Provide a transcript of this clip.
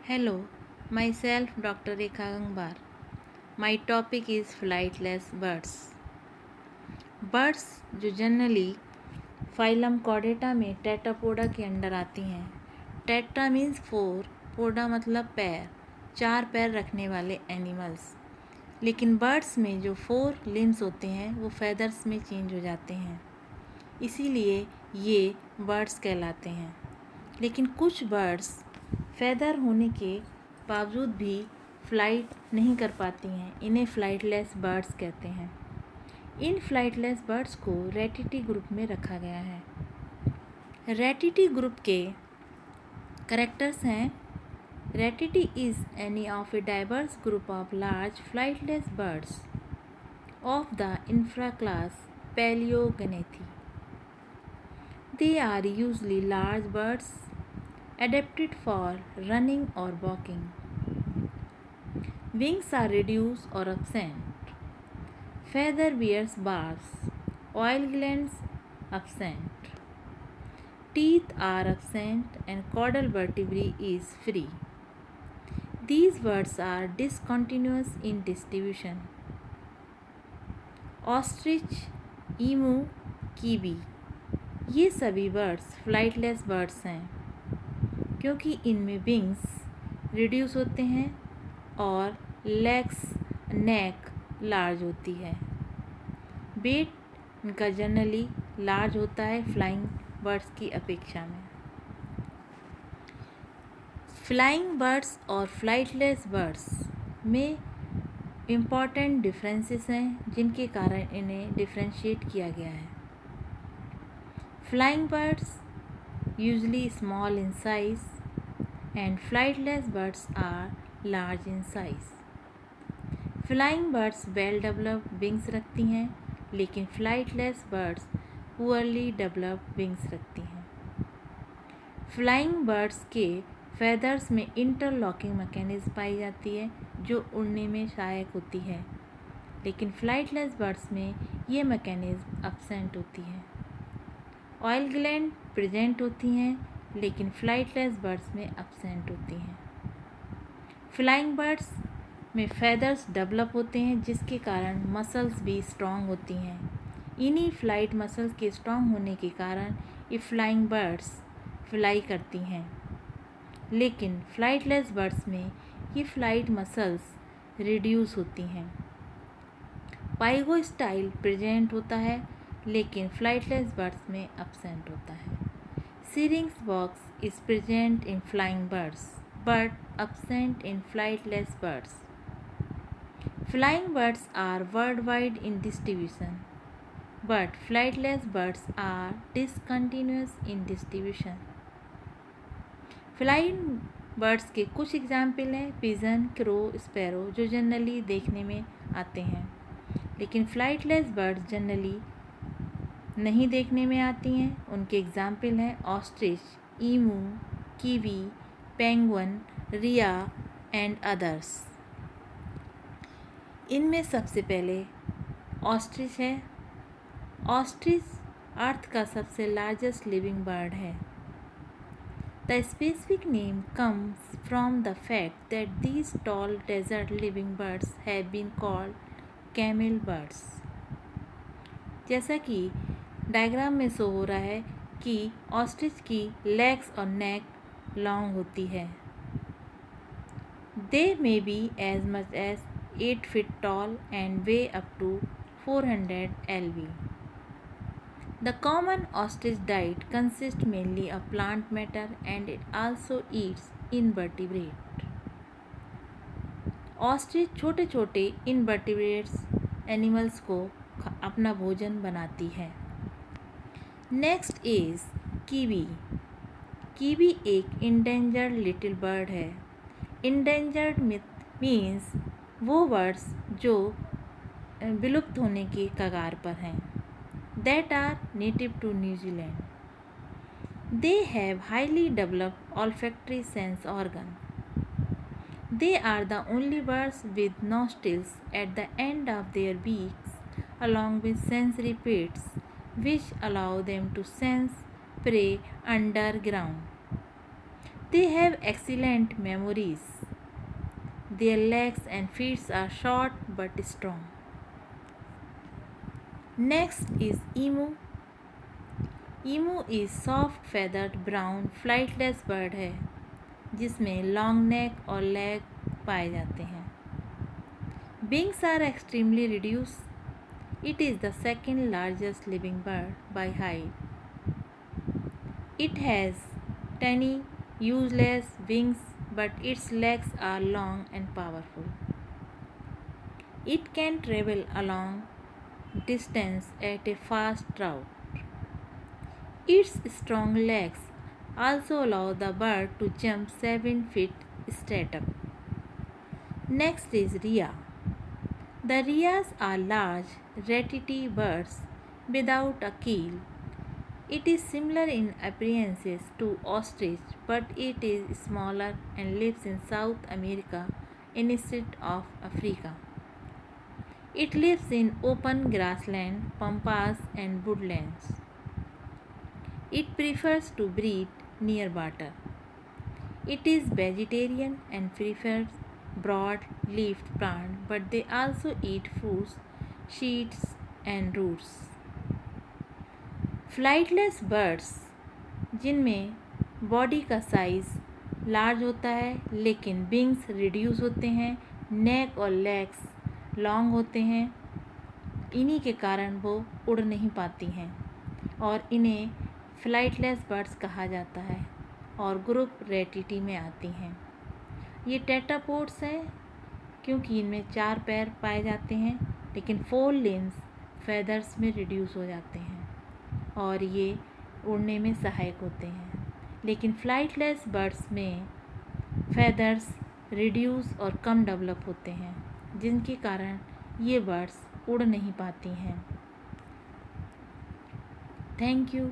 Hello, myself Dr. Rekha Gangbar. My topic is flightless birds. Birds जो generally phylum Chordata में Tetrapoda के under आती हैं। Tetra means 4, पोडा मतलब पैर, 4 पैर रखने वाले एनिमल्स। लेकिन बर्ड्स में जो 4 लिम्स होते हैं वो फेदर्स में चेंज हो जाते हैं, इसीलिए ये बर्ड्स कहलाते हैं। लेकिन कुछ बर्ड्स फेदर होने के बावजूद भी फ्लाइट नहीं कर पाती हैं, इन्हें फ्लाइटलेस बर्ड्स कहते हैं। इन फ्लाइटलेस बर्ड्स को रेटिटी ग्रुप में रखा गया है। रेटिटी ग्रुप के करेक्टर्स हैं: रेटिटी is any of a diverse group of large flightless birds of the infraclass Paleognathi. They are usually large birds adapted for running or walking. Wings are reduced or absent. Feather bears barbs. Oil glands absent. Teeth are absent and caudal vertebrae is free. These birds are discontinuous in distribution. Ostrich, emu, kiwi, ये सभी birds flightless birds हैं क्योंकि इनमें wings reduce होते हैं और legs नेक large होती है। वेट इनका जनरली लार्ज होता है फ्लाइंग बर्ड्स की अपेक्षा में। फ्लाइंग बर्ड्स और फ्लाइटलेस बर्ड्स में इम्पॉर्टेंट डिफरेंसेस हैं जिनके कारण इन्हें डिफ्रेंशिएट किया गया है। Flying birds usually small in size and flightless birds are large in size. Flying birds well developed wings रखती हैं, लेकिन flightless birds poorly developed wings रखती हैं। Flying birds के feathers में interlocking mechanism पाई जाती है जो उड़ने में सहायक होती है, लेकिन flightless birds में ये mechanism absent होती है। ऑयल ग्लैंड प्रेजेंट होती हैं लेकिन फ्लाइटलेस बर्ड्स में absent होती हैं। फ्लाइंग बर्ड्स में फेदर्स डेवलप होते हैं जिसके कारण मसल्स भी स्ट्रॉन्ग होती हैं। इन्हीं फ्लाइट मसल्स के स्ट्रॉन्ग होने के कारण ये फ्लाइंग बर्ड्स फ्लाई करती हैं, लेकिन फ्लाइटलेस बर्ड्स में ये फ्लाइट मसल्स रिड्यूस होती हैं। पाइगो स्टाइल प्रेजेंट होता है लेकिन फ्लाइटलेस बर्ड्स में absent होता है। Syrinx box is present in flying birds but absent in flightless birds. Flying birds are worldwide in distribution, but flightless birds are discontinuous in distribution. Flying birds के कुछ example हैं pigeon, crow, sparrow जो generally देखने में आते हैं, लेकिन flightless birds generally नहीं देखने में आती हैं। उनके एग्जाम्पल हैं ostrich, emu, kiwi, penguin, rhea and others. इनमें सबसे पहले ऑस्ट्रिच है। ऑस्ट्रिच अर्थ का सबसे लार्जेस्ट लिविंग बर्ड है। The specific name comes from the fact that these tall desert living birds have been called camel birds. जैसा कि diagram में शो हो रहा है कि ऑस्ट्रिच की लेग्स और नेक लॉन्ग होती है। They may be as much as 8 feet tall and weigh up to 400 lb. The common ostrich diet consists mainly of plant matter and it also eats invertebrates. Ostrich छोटे छोटे invertebrates animals को अपना भोजन बनाती है। Next is kiwi. Kiwi एक endangered little bird है। Endangered means वो बर्ड्स जो विलुप्त होने की कगार पर हैं। That are native to New Zealand. They have highly developed olfactory sense organ. They are the only birds with nostrils at the end of their beaks along with sensory pits which allow them to sense prey underground. They have excellent memories. Their legs and feet are short but strong. Next is emu. emu is soft feathered brown flightless bird है जिसमें long neck और leg पाए जाते हैं. Wings are extremely reduced. It is the second largest living bird by height. It has tiny, useless wings, but its legs are long and powerful. It can travel a long distance at a fast trot. Its strong legs also allow the bird to jump 7 feet straight up. Next is rhea. The rheas are large, ratty birds without a keel. It is similar in appearances to ostrich, but it is smaller and lives in South America instead of Africa. It lives in open grassland, pampas and woodlands. It prefers to breed near water. It is vegetarian and prefers broad-leaved plants, but they also eat fruits, seeds and roots. Flightless birds जिनमें body का size large होता है लेकिन wings reduce होते हैं, नेक और legs long होते हैं, इन्हीं के कारण वो उड़ नहीं पाती हैं और इन्हें फ्लाइटलेस बर्ड्स कहा जाता है और ग्रुप रेटिटी में आती हैं. ये टेट्रापोड्स हैं क्योंकि इनमें 4 पैर पाए जाते हैं लेकिन 4 लिम्स फेदर्स में रिड्यूस हो जाते हैं और ये उड़ने में सहायक होते हैं. लेकिन फ्लाइटलेस बर्ड्स में फेदर्स रिड्यूस और कम डेवलप होते हैं जिनके कारण ये बर्ड्स उड़ नहीं पाती हैं. Thank you.